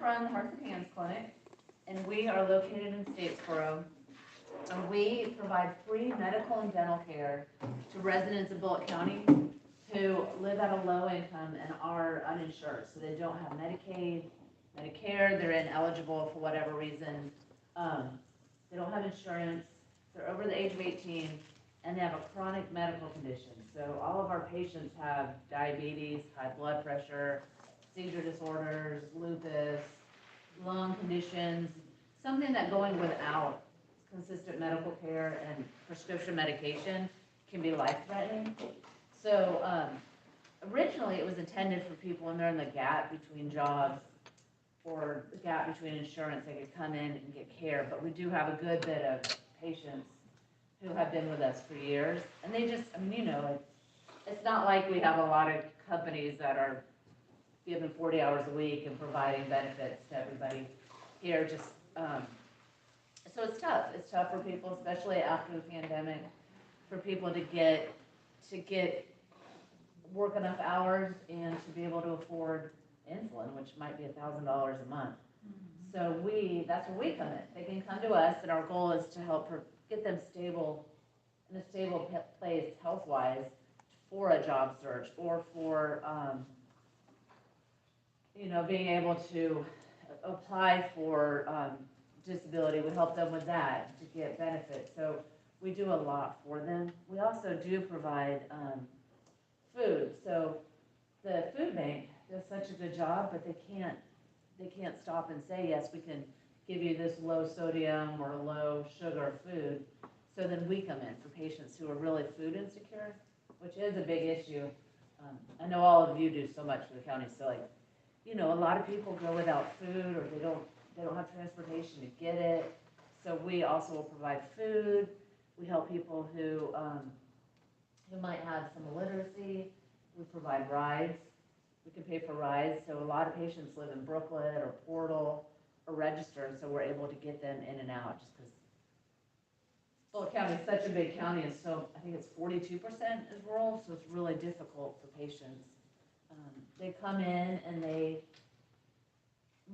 run the Hearts and Hands Clinic, and we are located in Statesboro. And we provide free medical and dental care to residents of Bullitt County who live at a low income and are uninsured. So they don't have Medicaid, Medicare, they're ineligible for whatever reason. They don't have insurance, they're over the age of 18, and they have a chronic medical condition. So all of our patients have diabetes, high blood pressure, seizure disorders, lupus, lung conditions, something that going without consistent medical care and prescription medication can be life-threatening. So originally it was intended for people when they're in the gap between jobs or the gap between insurance, they could come in and get care. But we do have a good bit of patients who have been with us for years, and they just, I mean, you know, it's not like we have a lot of companies that are giving 40 hours a week and providing benefits to everybody here. Just so it's tough. It's tough for people, especially after the pandemic, for people to get work enough hours and to be able to afford insulin, which might be $1,000 a month. So that's where we come in. They can come to us, and our goal is to help get them stable, in a stable place health-wise for a job search or for, you know, being able to apply for disability. We help them with that to get benefits. So we do a lot for them. We also do provide food. So the food bank does such a good job, but they can't stop and say, yes, we can give you this low sodium or low sugar food. So then we come in for patients who are really food insecure, which is a big issue. I know all of you do so much for the county. So like, you know, a lot of people go without food, or they don't have transportation to get it. So we also will provide food. We help people who might have some illiteracy. We provide rides. We can pay for rides. So a lot of patients live in Brooklet or Portal or registered, so we're able to get them in and out just because Bullitt County is such a big county, and so I think it's 42% is rural, so it's really difficult for patients. They come in and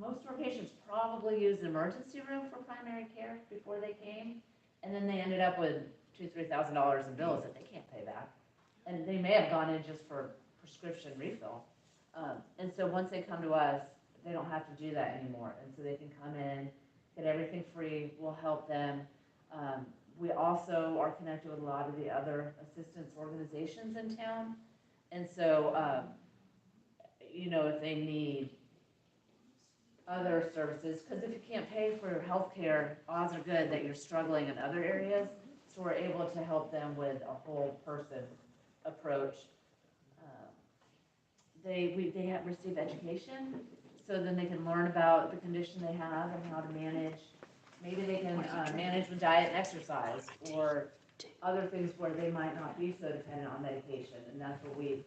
most of our patients probably used an emergency room for primary care before they came, and then they ended up with $2,000–3,000 in bills that they can't pay back. And they may have gone in just for prescription refill. And so once they come to us, they don't have to do that anymore. And so they can come in, get everything free, we'll help them. We also are connected with a lot of the other assistance organizations in town. And so, you know, if they need other services, because if you can't pay for health care, odds are good that you're struggling in other areas. So we're able to help them with a whole person approach. They have received education, so then they can learn about the condition they have and how to manage. Maybe they can manage with diet and exercise, or other things where they might not be so dependent on medication, and that's what we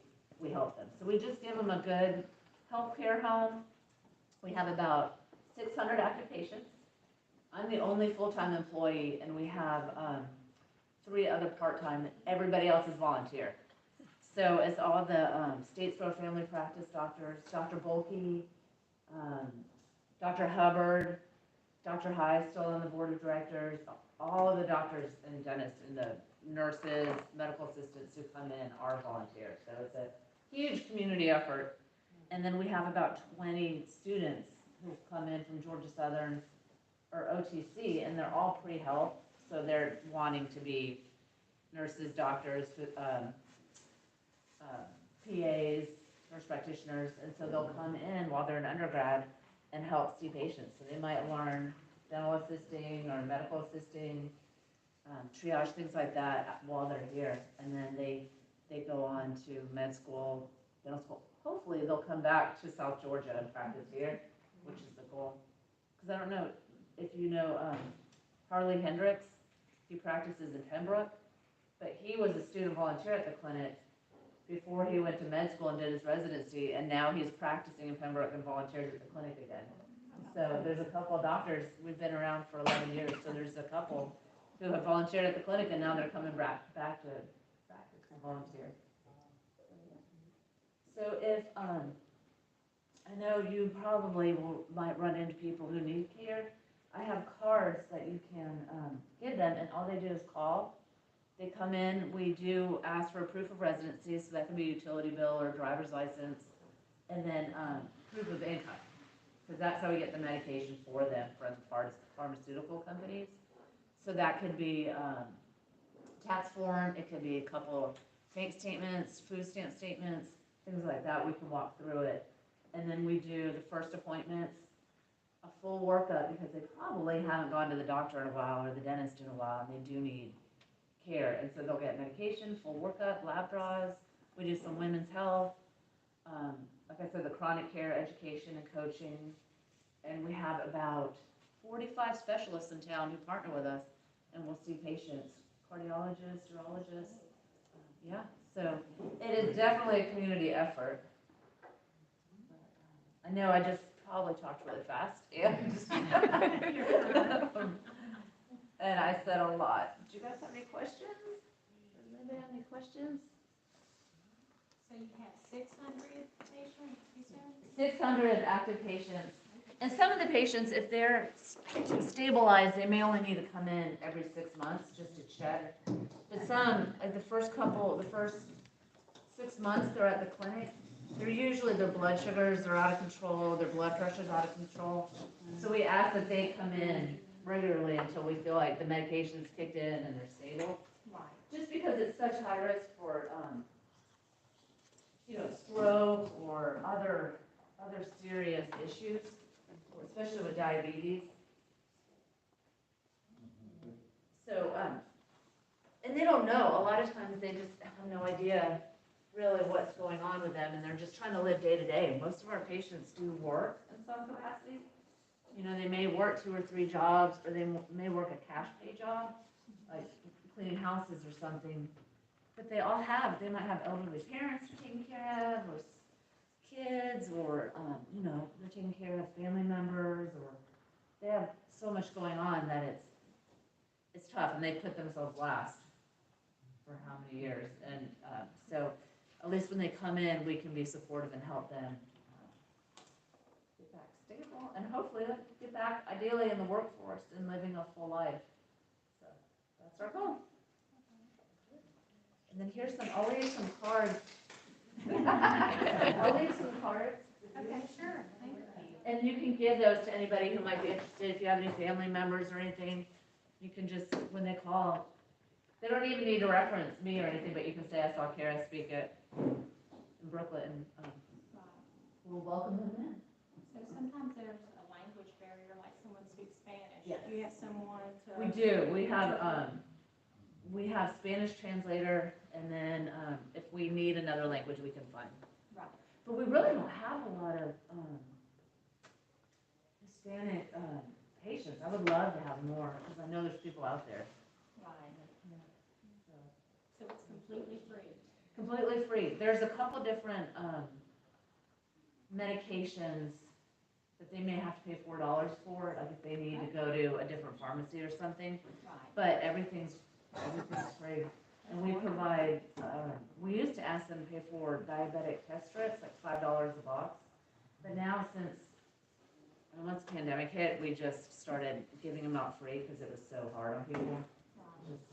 help them. So we just give them a good healthcare home. We have about 600 active patients. I'm the only full-time employee, and we have 3 other part-time. Everybody else is volunteer. So it's all the Statesboro family practice doctors, Dr. Bulkey, Dr. Hubbard, Dr. High still on the board of directors, all of the doctors and dentists and the nurses, medical assistants who come in are volunteers. So it's a huge community effort. And then we have about 20 students who come in from Georgia Southern or OTC, and they're all pre-health, so they're wanting to be nurses, doctors, PAs, nurse practitioners, and so they'll come in while they're in undergrad and help see patients. So they might learn dental assisting or medical assisting, triage, things like that while they're here, and then they go on to med school, dental school. Hopefully they'll come back to South Georgia and practice here, which is the goal. Because I don't know if you know Harley Hendricks, he practices in Pembroke, but he was a student volunteer at the clinic before he went to med school and did his residency, and now he's practicing in Pembroke and volunteers at the clinic again. So there's a couple of doctors, we've been around for 11 years, so there's a couple who have volunteered at the clinic, and now they're coming back to practice and volunteer. So if I know you probably might run into people who need care. I have cards that you can give them, and all they do is call. They come in, we do ask for a proof of residency, so that can be a utility bill or driver's license, and then proof of income, because that's how we get the medication for them from pharmaceutical companies. So that could be tax form, it could be a couple of bank statements, food stamp statements, things like that. We can walk through it. And then we do the first appointments, a full workup, because they probably haven't gone to the doctor in a while or the dentist in a while, and they do need care. And so they'll get medication, full workup, lab draws. We do some women's health. Like I said, the chronic care education and coaching. And we have about 45 specialists in town who partner with us, and we'll see patients, cardiologists, urologists. Yeah, so it is definitely a community effort. I know I just probably talked really fast, and I said a lot. Do you guys have any questions? Does anybody have any questions? So you have 600 patients, you said? 600 active patients. And some of the patients, if they're stabilized, they may only need to come in every 6 months just to check. But some, like the first 6 months they're at the clinic, they're usually, their blood sugars are out of control, their blood pressure's out of control. So we ask that they come in regularly until we feel like the medication's kicked in and they're stable. Right. Just because it's such high risk for, stroke or other serious issues, especially with diabetes. So, and they don't know. A lot of times they just have no idea really what's going on with them, and they're just trying to live day to day. Most of our patients do work in some capacity. They may work 2 or 3 jobs, or they may work a cash pay job, like cleaning houses or something. But they might have elderly parents they're taking care of, or kids, or, they're taking care of family members, or they have so much going on that it's tough, and they put themselves last for how many years. And so at least when they come in, we can be supportive and help them get back stable, and hopefully get back ideally in the workforce and living a full life. So that's our goal. And then I'll leave some cards. I'll leave some cards. Okay, sure, thank you. And you can give those to anybody who might be interested. If you have any family members or anything, you can just, when they call, they don't even need to reference me or anything, but you can say, I saw Kara speak in Brooklet, and we'll welcome them in. So sometimes there's a language barrier, like someone speaks Spanish. Yes. Do you have someone to? We do. We have Spanish translator, and then if we need another language, we can find. Right. But we really don't have a lot of Hispanic patients. I would love to have more, because I know there's people out there. Right. So it's completely free. Completely free. There's a couple different medications that they may have to pay $4 for, like if they need to go to a different pharmacy or something. Right. But everything's free. And we provide, we used to ask them to pay for diabetic test strips, like $5 a box. But now, once the pandemic hit, we just started giving them out free because it was so hard on people. Right. Just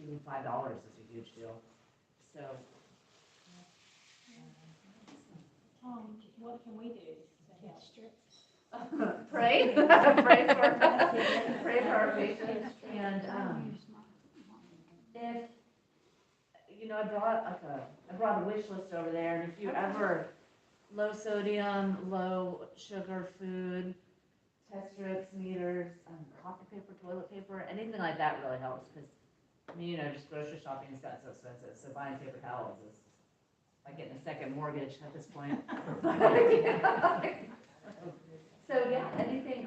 even $5 is a huge deal. So. What can we do to help? Pray. Pray for our patients. And if I brought a wish list over there, and if you ever low sodium, low sugar food, test strips, meters, coffee paper, toilet paper, anything like that really helps, because just grocery shopping has gotten so expensive. So buying paper towels is like getting a second mortgage at this point. So yeah, anything.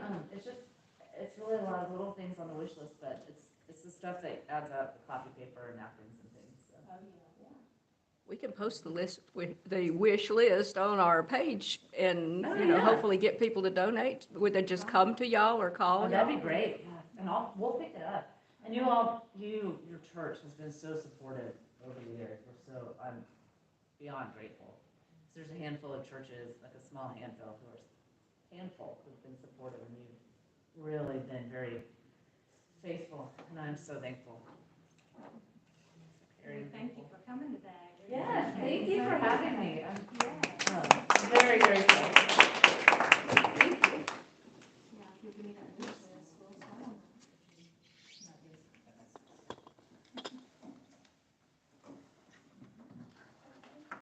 It's really a lot of little things on the wish list, but it's the stuff that adds up: the coffee paper, napkins, and things. So. Oh, yeah. We can post the list with the wish list on our page, and Yeah. hopefully get people to donate. Would they just come to y'all or call? Oh, that'd be great. Yeah. And we'll pick it up. And your church has been so supportive over the years. I'm beyond grateful. There's a handful of churches, like a small handful who've been supportive, and you've really been very faithful, and I'm so thankful. Thank you for coming today. Yes, thank you for having me. I'm Yeah. very, very thankful.